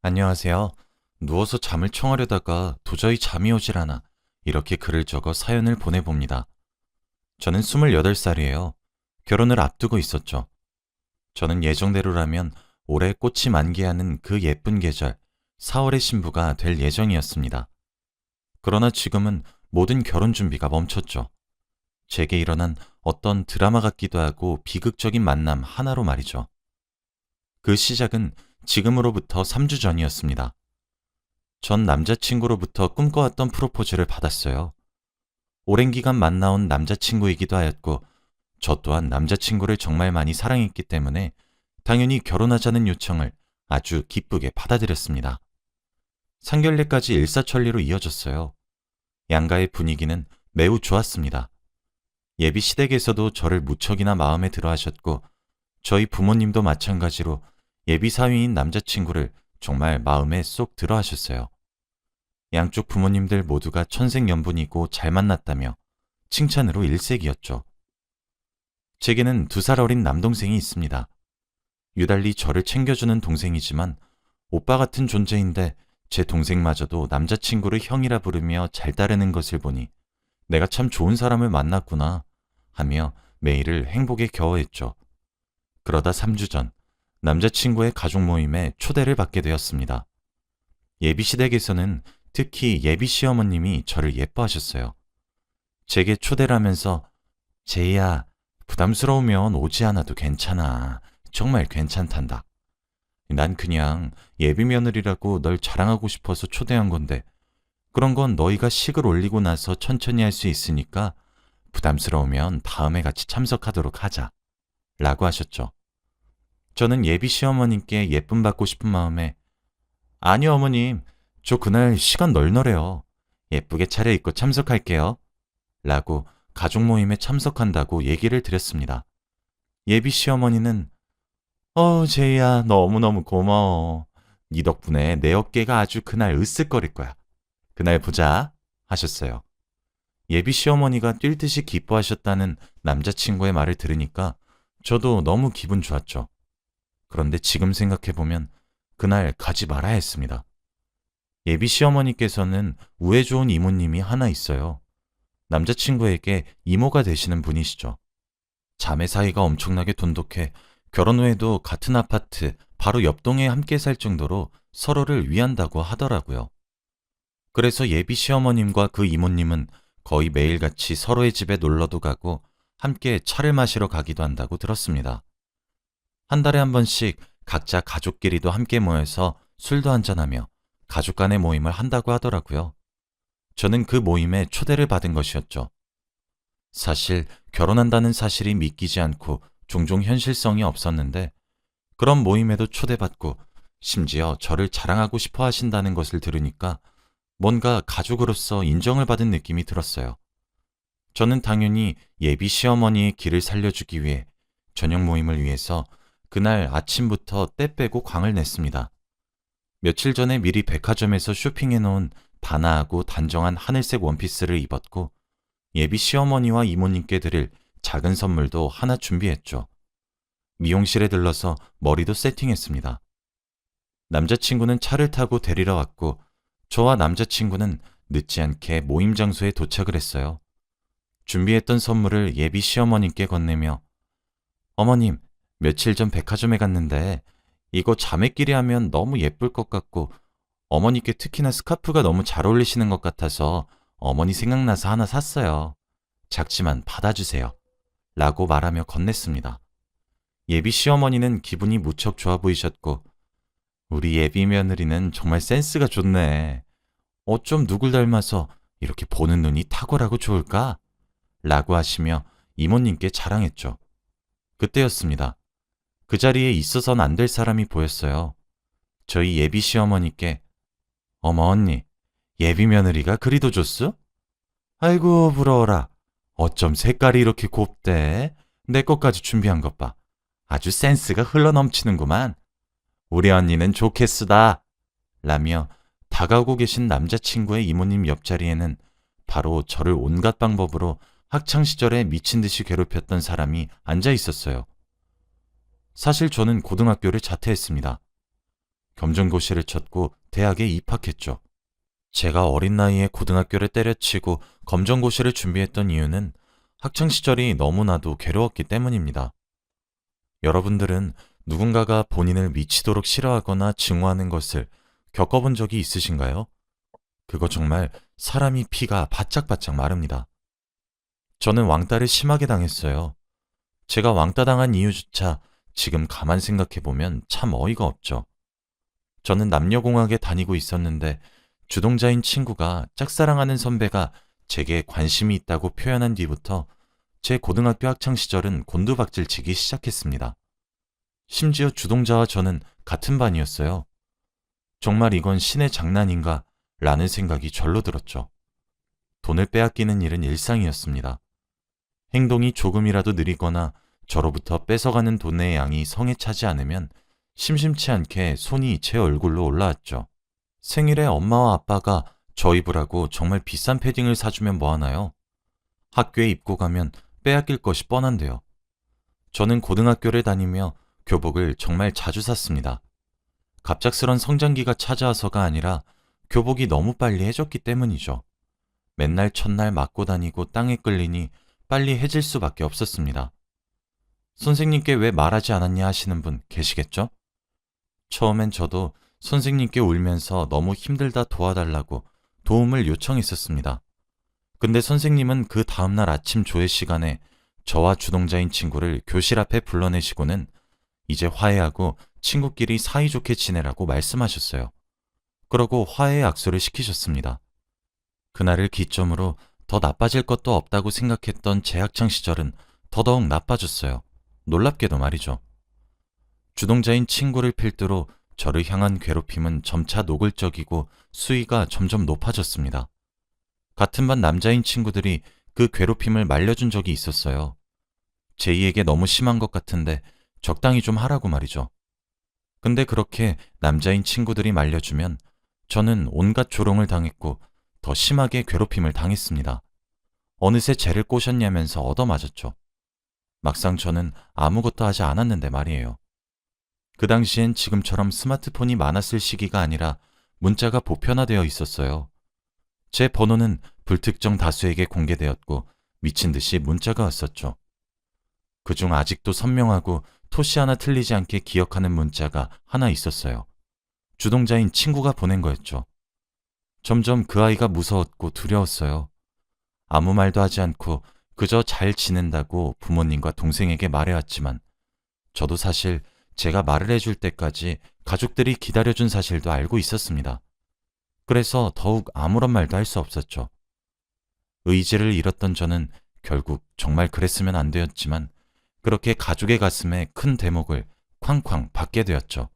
안녕하세요. 누워서 잠을 청하려다가 도저히 잠이 오질 않아 이렇게 글을 적어 사연을 보내봅니다. 저는 28살이에요. 결혼을 앞두고 있었죠. 저는 예정대로라면 올해 꽃이 만개하는 그 예쁜 계절 4월의 신부가 될 예정이었습니다. 그러나 지금은 모든 결혼 준비가 멈췄죠. 제게 일어난 어떤 드라마 같기도 하고 비극적인 만남 하나로 말이죠. 그 시작은 지금으로부터 3주 전이었습니다. 전 남자친구로부터 꿈꿔왔던 프로포즈를 받았어요. 오랜 기간 만나온 남자친구이기도 하였고, 저 또한 남자친구를 정말 많이 사랑했기 때문에 당연히 결혼하자는 요청을 아주 기쁘게 받아들였습니다. 상견례까지 일사천리로 이어졌어요. 양가의 분위기는 매우 좋았습니다. 예비 시댁에서도 저를 무척이나 마음에 들어 하셨고, 저희 부모님도 마찬가지로 예비 사위인 남자친구를 정말 마음에 쏙 들어 하셨어요. 양쪽 부모님들 모두가 천생연분이고 잘 만났다며 칭찬으로 일색이었죠. 제게는 2살 어린 남동생이 있습니다. 유달리 저를 챙겨주는 동생이지만 오빠 같은 존재인데 제 동생마저도 남자친구를 형이라 부르며 잘 따르는 것을 보니 내가 참 좋은 사람을 만났구나 하며 매일을 행복에 겨워했죠. 그러다 3주 전 남자친구의 가족 모임에 초대를 받게 되었습니다. 예비시댁에서는 특히 예비 시어머님이 저를 예뻐하셨어요. 제게 초대를 하면서 제이야, 부담스러우면 오지 않아도 괜찮아. 정말 괜찮단다. 난 그냥 예비 며느리라고 널 자랑하고 싶어서 초대한 건데 그런 건 너희가 식을 올리고 나서 천천히 할 수 있으니까 부담스러우면 다음에 같이 참석하도록 하자. 라고 하셨죠. 저는 예비 시어머님께 예쁨 받고 싶은 마음에 아니요 어머님, 저 그날 시간 널널해요. 예쁘게 차려입고 참석할게요. 라고 가족 모임에 참석한다고 얘기를 드렸습니다. 예비 시어머니는 제이야 너무너무 고마워. 네 덕분에 내 어깨가 아주 그날 으쓱거릴 거야. 그날 보자 하셨어요. 예비 시어머니가 뛸 듯이 기뻐하셨다는 남자친구의 말을 들으니까 저도 너무 기분 좋았죠. 그런데 지금 생각해보면 그날 가지 말아야 했습니다. 예비 시어머니께서는 우애 좋은 이모님이 하나 있어요. 남자친구에게 이모가 되시는 분이시죠. 자매 사이가 엄청나게 돈독해 결혼 후에도 같은 아파트 바로 옆동에 함께 살 정도로 서로를 위한다고 하더라고요. 그래서 예비 시어머님과 그 이모님은 거의 매일같이 서로의 집에 놀러도 가고 함께 차를 마시러 가기도 한다고 들었습니다. 한 달에 한 번씩 각자 가족끼리도 함께 모여서 술도 한잔하며 가족 간의 모임을 한다고 하더라고요. 저는 그 모임에 초대를 받은 것이었죠. 사실 결혼한다는 사실이 믿기지 않고 종종 현실성이 없었는데 그런 모임에도 초대받고 심지어 저를 자랑하고 싶어 하신다는 것을 들으니까 뭔가 가족으로서 인정을 받은 느낌이 들었어요. 저는 당연히 예비 시어머니의 길을 살려주기 위해 저녁 모임을 위해서 그날 아침부터 때 빼고 광을 냈습니다. 며칠 전에 미리 백화점에서 쇼핑해놓은 단아하고 단정한 하늘색 원피스를 입었고 예비 시어머니와 이모님께 드릴 작은 선물도 하나 준비했죠. 미용실에 들러서 머리도 세팅했습니다. 남자친구는 차를 타고 데리러 왔고 저와 남자친구는 늦지 않게 모임 장소에 도착을 했어요. 준비했던 선물을 예비 시어머님께 건네며 어머님, 며칠 전 백화점에 갔는데 이거 자매끼리 하면 너무 예쁠 것 같고 어머니께 특히나 스카프가 너무 잘 어울리시는 것 같아서 어머니 생각나서 하나 샀어요. 작지만 받아주세요. 라고 말하며 건넸습니다. 예비 시어머니는 기분이 무척 좋아 보이셨고 우리 예비 며느리는 정말 센스가 좋네. 어쩜 누굴 닮아서 이렇게 보는 눈이 탁월하고 좋을까? 라고 하시며 이모님께 자랑했죠. 그때였습니다. 그 자리에 있어선 안 될 사람이 보였어요. 저희 예비 시어머니께 어머 언니, 예비 며느리가 그리도 좋소? 아이고 부러워라. 어쩜 색깔이 이렇게 곱대? 내 것까지 준비한 것 봐. 아주 센스가 흘러넘치는구만. 우리 언니는 좋겠수다. 라며 다가오고 계신 남자친구의 이모님 옆자리에는 바로 저를 온갖 방법으로 학창시절에 미친 듯이 괴롭혔던 사람이 앉아 있었어요. 사실 저는 고등학교를 자퇴했습니다. 검정고시를 쳤고 대학에 입학했죠. 제가 어린 나이에 고등학교를 때려치고 검정고시를 준비했던 이유는 학창시절이 너무나도 괴로웠기 때문입니다. 여러분들은 누군가가 본인을 미치도록 싫어하거나 증오하는 것을 겪어본 적이 있으신가요? 그거 정말 사람이 피가 바짝바짝 마릅니다. 저는 왕따를 심하게 당했어요. 제가 왕따 당한 이유조차 지금 가만 생각해보면 참 어이가 없죠. 저는 남녀공학에 다니고 있었는데 주동자인 친구가 짝사랑하는 선배가 제게 관심이 있다고 표현한 뒤부터 제 고등학교 학창시절은 곤두박질치기 시작했습니다. 심지어 주동자와 저는 같은 반이었어요. 정말 이건 신의 장난인가? 라는 생각이 절로 들었죠. 돈을 빼앗기는 일은 일상이었습니다. 행동이 조금이라도 느리거나 저로부터 뺏어가는 돈의 양이 성에 차지 않으면 심심치 않게 손이 제 얼굴로 올라왔죠. 생일에 엄마와 아빠가 저 입으라고 정말 비싼 패딩을 사주면 뭐하나요? 학교에 입고 가면 빼앗길 것이 뻔한데요. 저는 고등학교를 다니며 교복을 정말 자주 샀습니다. 갑작스런 성장기가 찾아와서가 아니라 교복이 너무 빨리 해졌기 때문이죠. 맨날 첫날 맞고 다니고 땅에 끌리니 빨리 해질 수밖에 없었습니다. 선생님께 왜 말하지 않았냐 하시는 분 계시겠죠? 처음엔 저도 선생님께 울면서 너무 힘들다 도와달라고 도움을 요청했었습니다. 근데 선생님은 그 다음날 아침 조회 시간에 저와 주동자인 친구를 교실 앞에 불러내시고는 이제 화해하고 친구끼리 사이좋게 지내라고 말씀하셨어요. 그러고 화해의 악수를 시키셨습니다. 그날을 기점으로 더 나빠질 것도 없다고 생각했던 제 학창시절은 더더욱 나빠졌어요. 놀랍게도 말이죠. 주동자인 친구를 필두로 저를 향한 괴롭힘은 점차 노골적이고 수위가 점점 높아졌습니다. 같은 반 남자인 친구들이 그 괴롭힘을 말려준 적이 있었어요. 제이에게 너무 심한 것 같은데 적당히 좀 하라고 말이죠. 근데 그렇게 남자인 친구들이 말려주면 저는 온갖 조롱을 당했고 더 심하게 괴롭힘을 당했습니다. 어느새 쟤를 꼬셨냐면서 얻어맞았죠. 막상 저는 아무것도 하지 않았는데 말이에요. 그 당시엔 지금처럼 스마트폰이 많았을 시기가 아니라 문자가 보편화되어 있었어요. 제 번호는 불특정 다수에게 공개되었고 미친 듯이 문자가 왔었죠. 그중 아직도 선명하고 토시 하나 틀리지 않게 기억하는 문자가 하나 있었어요. 주동자인 친구가 보낸 거였죠. 점점 그 아이가 무서웠고 두려웠어요. 아무 말도 하지 않고 그저 잘 지낸다고 부모님과 동생에게 말해왔지만 저도 사실 제가 말을 해줄 때까지 가족들이 기다려준 사실도 알고 있었습니다. 그래서 더욱 아무런 말도 할 수 없었죠. 의지를 잃었던 저는 결국 정말 그랬으면 안 되었지만 그렇게 가족의 가슴에 큰 대목을 쾅쾅 받게 되었죠.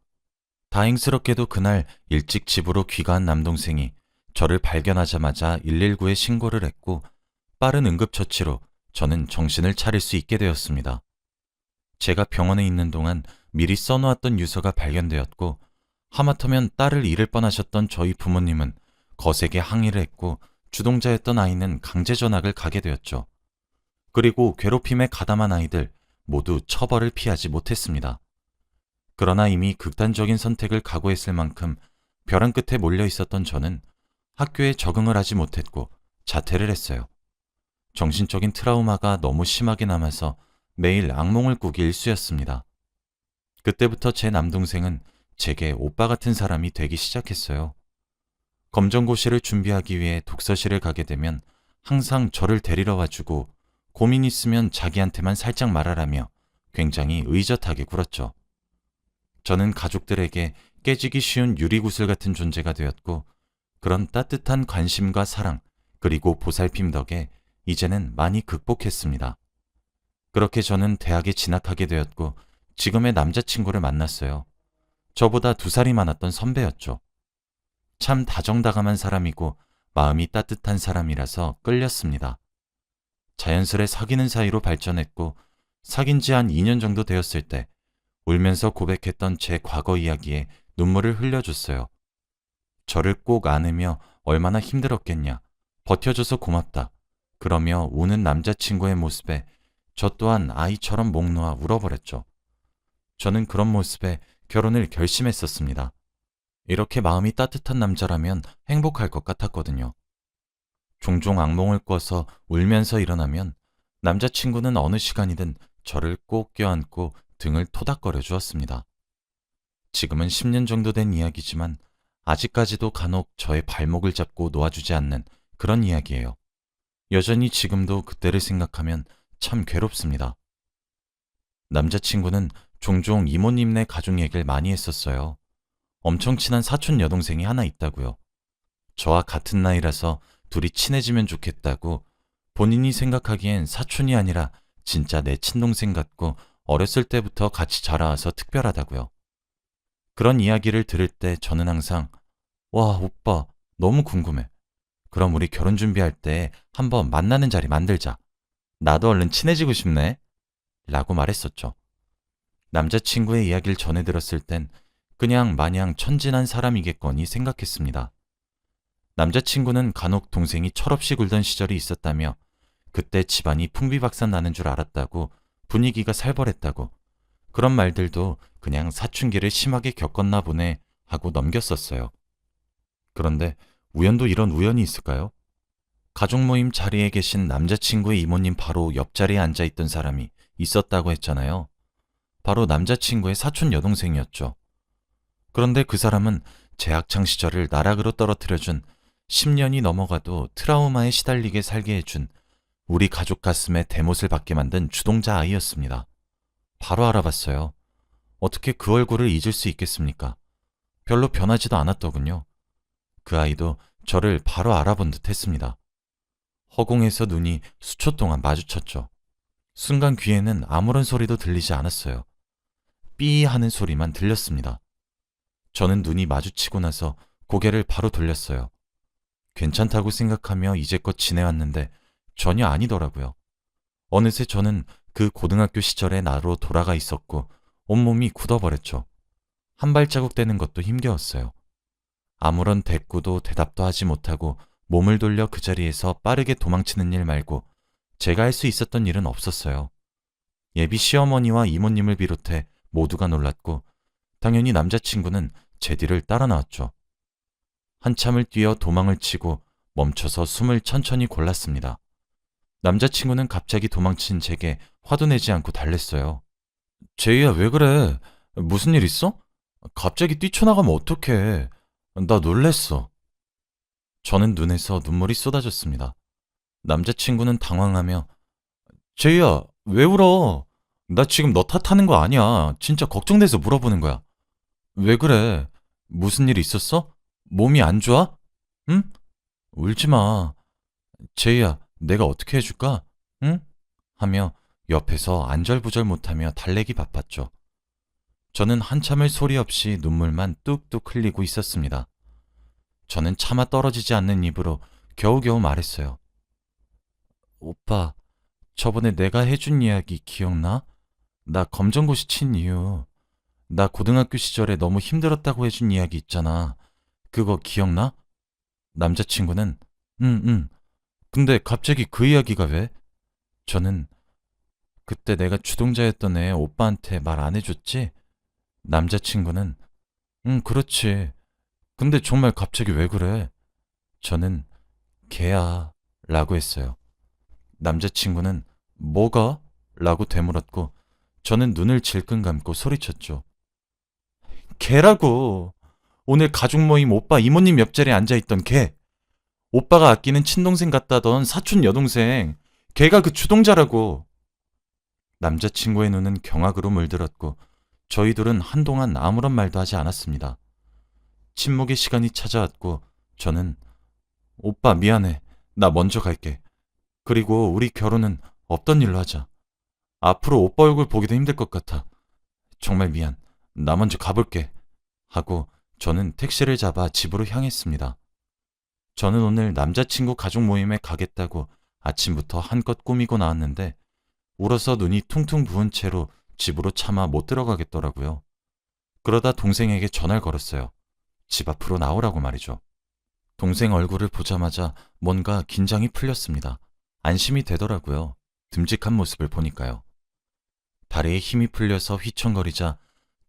다행스럽게도 그날 일찍 집으로 귀가한 남동생이 저를 발견하자마자 119에 신고를 했고 빠른 응급처치로 저는 정신을 차릴 수 있게 되었습니다. 제가 병원에 있는 동안 미리 써놓았던 유서가 발견되었고 하마터면 딸을 잃을 뻔하셨던 저희 부모님은 거세게 항의를 했고 주동자였던 아이는 강제 전학을 가게 되었죠. 그리고 괴롭힘에 가담한 아이들 모두 처벌을 피하지 못했습니다. 그러나 이미 극단적인 선택을 각오했을 만큼 벼랑 끝에 몰려 있었던 저는 학교에 적응을 하지 못했고 자퇴를 했어요. 정신적인 트라우마가 너무 심하게 남아서 매일 악몽을 꾸기 일쑤였습니다. 그때부터 제 남동생은 제게 오빠 같은 사람이 되기 시작했어요. 검정고시를 준비하기 위해 독서실을 가게 되면 항상 저를 데리러 와주고 고민 있으면 자기한테만 살짝 말하라며 굉장히 의젓하게 굴었죠. 저는 가족들에게 깨지기 쉬운 유리구슬 같은 존재가 되었고 그런 따뜻한 관심과 사랑 그리고 보살핌 덕에 이제는 많이 극복했습니다. 그렇게 저는 대학에 진학하게 되었고 지금의 남자친구를 만났어요. 저보다 2살이 많았던 선배였죠. 참 다정다감한 사람이고 마음이 따뜻한 사람이라서 끌렸습니다. 자연스레 사귀는 사이로 발전했고 사귄 지 한 2년 정도 되었을 때 울면서 고백했던 제 과거 이야기에 눈물을 흘려줬어요. 저를 꼭 안으며 얼마나 힘들었겠냐, 버텨줘서 고맙다, 그러며 우는 남자친구의 모습에 저 또한 아이처럼 목 놓아 울어버렸죠. 저는 그런 모습에 결혼을 결심했었습니다. 이렇게 마음이 따뜻한 남자라면 행복할 것 같았거든요. 종종 악몽을 꿔서 울면서 일어나면 남자친구는 어느 시간이든 저를 꼭 껴안고 등을 토닥거려 주었습니다. 지금은 10년 정도 된 이야기지만 아직까지도 간혹 저의 발목을 잡고 놓아주지 않는 그런 이야기예요. 여전히 지금도 그때를 생각하면 참 괴롭습니다. 남자친구는 종종 이모님네 가족 얘기를 많이 했었어요. 엄청 친한 사촌 여동생이 하나 있다고요. 저와 같은 나이라서 둘이 친해지면 좋겠다고 본인이 생각하기엔 사촌이 아니라 진짜 내 친동생 같고 어렸을 때부터 같이 자라와서 특별하다고요. 그런 이야기를 들을 때 저는 항상 와, 오빠, 너무 궁금해. 그럼 우리 결혼 준비할 때 한번 만나는 자리 만들자. 나도 얼른 친해지고 싶네. 라고 말했었죠. 남자친구의 이야기를 전해 들었을 땐 그냥 마냥 천진한 사람이겠거니 생각했습니다. 남자친구는 간혹 동생이 철없이 굴던 시절이 있었다며 그때 집안이 풍비박산 나는 줄 알았다고 분위기가 살벌했다고 그런 말들도 그냥 사춘기를 심하게 겪었나 보네 하고 넘겼었어요. 그런데 우연도 이런 우연이 있을까요? 가족 모임 자리에 계신 남자친구의 이모님 바로 옆자리에 앉아있던 사람이 있었다고 했잖아요. 바로 남자친구의 사촌 여동생이었죠. 그런데 그 사람은 제 학창 시절을 나락으로 떨어뜨려준 10년이 넘어가도 트라우마에 시달리게 살게 해준 우리 가족 가슴에 대못을 받게 만든 주동자 아이였습니다. 바로 알아봤어요. 어떻게 그 얼굴을 잊을 수 있겠습니까? 별로 변하지도 않았더군요. 그 아이도 저를 바로 알아본 듯 했습니다. 허공에서 눈이 수초 동안 마주쳤죠. 순간 귀에는 아무런 소리도 들리지 않았어요. 삐 하는 소리만 들렸습니다. 저는 눈이 마주치고 나서 고개를 바로 돌렸어요. 괜찮다고 생각하며 이제껏 지내왔는데 전혀 아니더라고요. 어느새 저는 그 고등학교 시절의 나로 돌아가 있었고 온몸이 굳어버렸죠. 한 발자국 떼는 것도 힘겨웠어요. 아무런 대꾸도 대답도 하지 못하고 몸을 돌려 그 자리에서 빠르게 도망치는 일 말고 제가 할 수 있었던 일은 없었어요. 예비 시어머니와 이모님을 비롯해 모두가 놀랐고 당연히 남자친구는 제 뒤를 따라 나왔죠. 한참을 뛰어 도망을 치고 멈춰서 숨을 천천히 골랐습니다. 남자친구는 갑자기 도망친 제게 화도 내지 않고 달랬어요. 제이야, 왜 그래? 무슨 일 있어? 갑자기 뛰쳐나가면 어떡해. 나 놀랬어. 저는 눈에서 눈물이 쏟아졌습니다. 남자친구는 당황하며 제이야, 왜 울어? 나 지금 너 탓하는 거 아니야. 진짜 걱정돼서 물어보는 거야. 왜 그래? 무슨 일 있었어? 몸이 안 좋아? 응? 울지 마. 제이야, 내가 어떻게 해줄까? 응? 하며 옆에서 안절부절 못하며 달래기 바빴죠. 저는 한참을 소리 없이 눈물만 뚝뚝 흘리고 있었습니다. 저는 차마 떨어지지 않는 입으로 겨우겨우 말했어요. 오빠, 저번에 내가 해준 이야기 기억나? 나 검정고시 친 이유. 나 고등학교 시절에 너무 힘들었다고 해준 이야기 있잖아. 그거 기억나? 남자친구는 응, 응. 근데 갑자기 그 이야기가 왜? 저는 그때 내가 주동자였던 애 오빠한테 말 안 해줬지? 남자친구는 응, 그렇지. 근데 정말 갑자기 왜 그래? 저는 걔야 라고 했어요. 남자친구는 뭐가? 라고 되물었고 저는 눈을 질끈 감고 소리쳤죠. 걔라고. 오늘 가족 모임 오빠 이모님 옆자리에 앉아있던 걔. 오빠가 아끼는 친동생 같다던 사촌 여동생. 걔가 그 주동자라고. 남자친구의 눈은 경악으로 물들었고 저희 둘은 한동안 아무런 말도 하지 않았습니다. 침묵의 시간이 찾아왔고 저는 오빠 미안해. 나 먼저 갈게. 그리고 우리 결혼은 없던 일로 하자. 앞으로 오빠 얼굴 보기도 힘들 것 같아. 정말 미안. 나 먼저 가볼게. 하고 저는 택시를 잡아 집으로 향했습니다. 저는 오늘 남자친구 가족 모임에 가겠다고 아침부터 한껏 꾸미고 나왔는데 울어서 눈이 퉁퉁 부은 채로 집으로 차마 못 들어가겠더라고요. 그러다 동생에게 전화를 걸었어요. 집 앞으로 나오라고 말이죠. 동생 얼굴을 보자마자 뭔가 긴장이 풀렸습니다. 안심이 되더라고요. 듬직한 모습을 보니까요. 다리에 힘이 풀려서 휘청거리자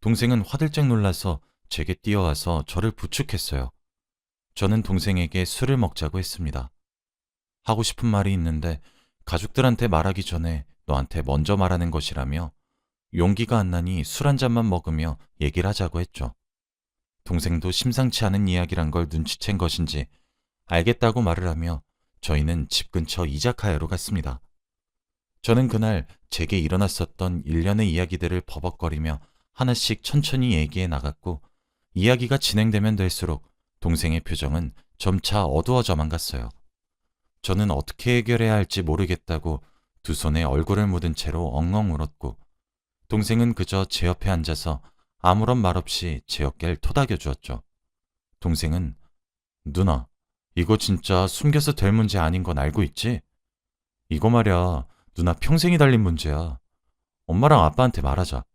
동생은 화들짝 놀라서 제게 뛰어와서 저를 부축했어요. 저는 동생에게 술을 먹자고 했습니다. 하고 싶은 말이 있는데 가족들한테 말하기 전에 너한테 먼저 말하는 것이라며 용기가 안 나니 술 한 잔만 먹으며 얘기를 하자고 했죠. 동생도 심상치 않은 이야기란 걸 눈치챈 것인지 알겠다고 말을 하며 저희는 집 근처 이자카야로 갔습니다. 저는 그날 제게 일어났었던 일련의 이야기들을 버벅거리며 하나씩 천천히 얘기해 나갔고 이야기가 진행되면 될수록 동생의 표정은 점차 어두워져만 갔어요. 저는 어떻게 해결해야 할지 모르겠다고 두 손에 얼굴을 묻은 채로 엉엉 울었고 동생은 그저 제 옆에 앉아서 아무런 말 없이 제 어깨를 토닥여 주었죠. 동생은 누나, 이거 진짜 숨겨서 될 문제 아닌 건 알고 있지? 이거 말야 누나 평생이 달린 문제야. 엄마랑 아빠한테 말하자.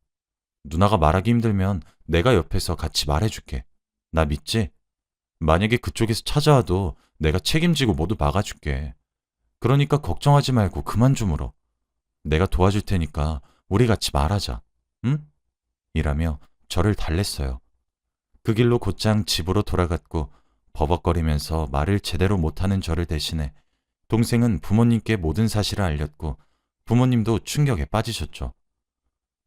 누나가 말하기 힘들면 내가 옆에서 같이 말해줄게. 나 믿지? 만약에 그쪽에서 찾아와도 내가 책임지고 모두 막아줄게. 그러니까 걱정하지 말고 그만 좀 울어. 내가 도와줄 테니까 우리 같이 말하자. 응? 이라며 저를 달랬어요. 그 길로 곧장 집으로 돌아갔고 버벅거리면서 말을 제대로 못하는 저를 대신해 동생은 부모님께 모든 사실을 알렸고 부모님도 충격에 빠지셨죠.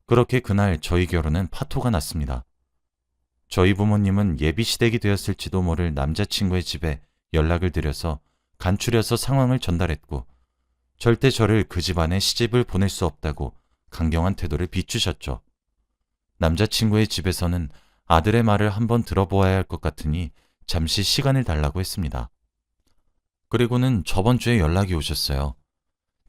그렇게 그날 저희 결혼은 파토가 났습니다. 저희 부모님은 예비 시댁이 되었을지도 모를 남자친구의 집에 연락을 드려서 간추려서 상황을 전달했고 절대 저를 그 집안에 시집을 보낼 수 없다고 강경한 태도를 비추셨죠. 남자친구의 집에서는 아들의 말을 한번 들어보아야 할 것 같으니 잠시 시간을 달라고 했습니다. 그리고는 저번 주에 연락이 오셨어요.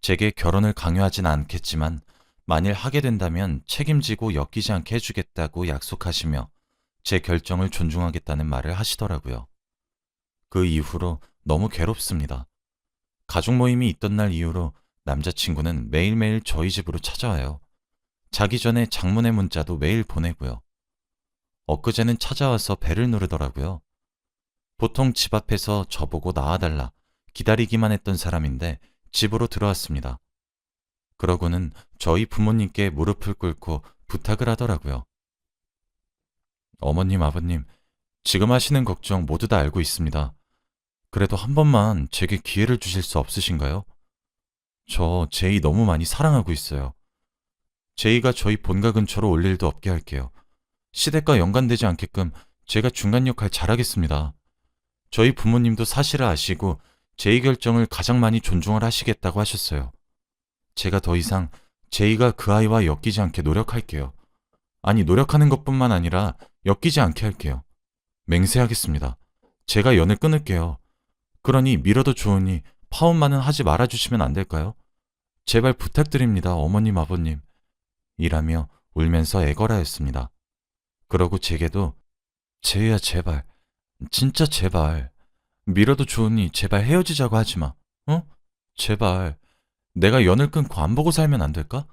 제게 결혼을 강요하진 않겠지만 만일 하게 된다면 책임지고 엮이지 않게 해주겠다고 약속하시며 제 결정을 존중하겠다는 말을 하시더라고요. 그 이후로 너무 괴롭습니다. 가족 모임이 있던 날 이후로 남자친구는 매일매일 저희 집으로 찾아와요. 자기 전에 장문의 문자도 매일 보내고요. 엊그제는 찾아와서 배를 누르더라고요. 보통 집 앞에서 저보고 나와달라 기다리기만 했던 사람인데 집으로 들어왔습니다. 그러고는 저희 부모님께 무릎을 꿇고 부탁을 하더라고요. 어머님, 아버님, 지금 하시는 걱정 모두 다 알고 있습니다. 그래도 한 번만 제게 기회를 주실 수 없으신가요? 저 제이 너무 많이 사랑하고 있어요. 제이가 저희 본가 근처로 올 일도 없게 할게요. 시댁과 연관되지 않게끔 제가 중간 역할 잘하겠습니다. 저희 부모님도 사실을 아시고 제이 결정을 가장 많이 존중을 하시겠다고 하셨어요. 제가 더 이상 제이가 그 아이와 엮이지 않게 노력할게요. 아니, 노력하는 것뿐만 아니라 엮이지 않게 할게요. 맹세하겠습니다. 제가 연을 끊을게요. 그러니 밀어도 좋으니 파혼만은 하지 말아주시면 안 될까요? 제발 부탁드립니다, 어머님, 아버님. 이라며 울면서 애걸하였습니다. 그러고 제게도 제이야, 제발, 진짜 제발, 밀어도 좋으니 제발 헤어지자고 하지 마. 어? 제발, 내가 연을 끊고 안 보고 살면 안 될까?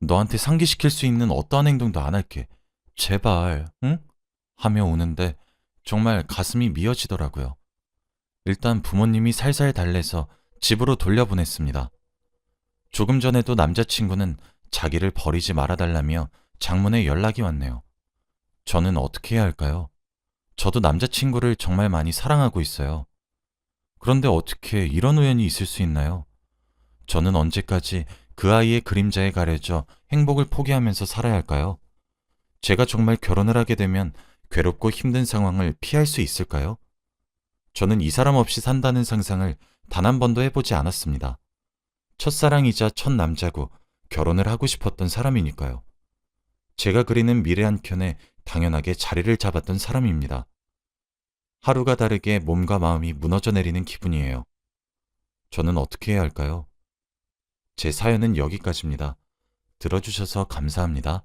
너한테 상기시킬 수 있는 어떠한 행동도 안 할게. 제발, 응? 하며 우는데 정말 가슴이 미어지더라고요. 일단 부모님이 살살 달래서 집으로 돌려보냈습니다. 조금 전에도 남자친구는 자기를 버리지 말아달라며 장문에 연락이 왔네요. 저는 어떻게 해야 할까요? 저도 남자친구를 정말 많이 사랑하고 있어요. 그런데 어떻게 이런 우연이 있을 수 있나요? 저는 언제까지 그 아이의 그림자에 가려져 행복을 포기하면서 살아야 할까요? 제가 정말 결혼을 하게 되면 괴롭고 힘든 상황을 피할 수 있을까요? 저는 이 사람 없이 산다는 상상을 단 한 번도 해보지 않았습니다. 첫사랑이자 첫 남자고 결혼을 하고 싶었던 사람이니까요. 제가 그리는 미래 한켠에 당연하게 자리를 잡았던 사람입니다. 하루가 다르게 몸과 마음이 무너져 내리는 기분이에요. 저는 어떻게 해야 할까요? 제 사연은 여기까지입니다. 들어주셔서 감사합니다.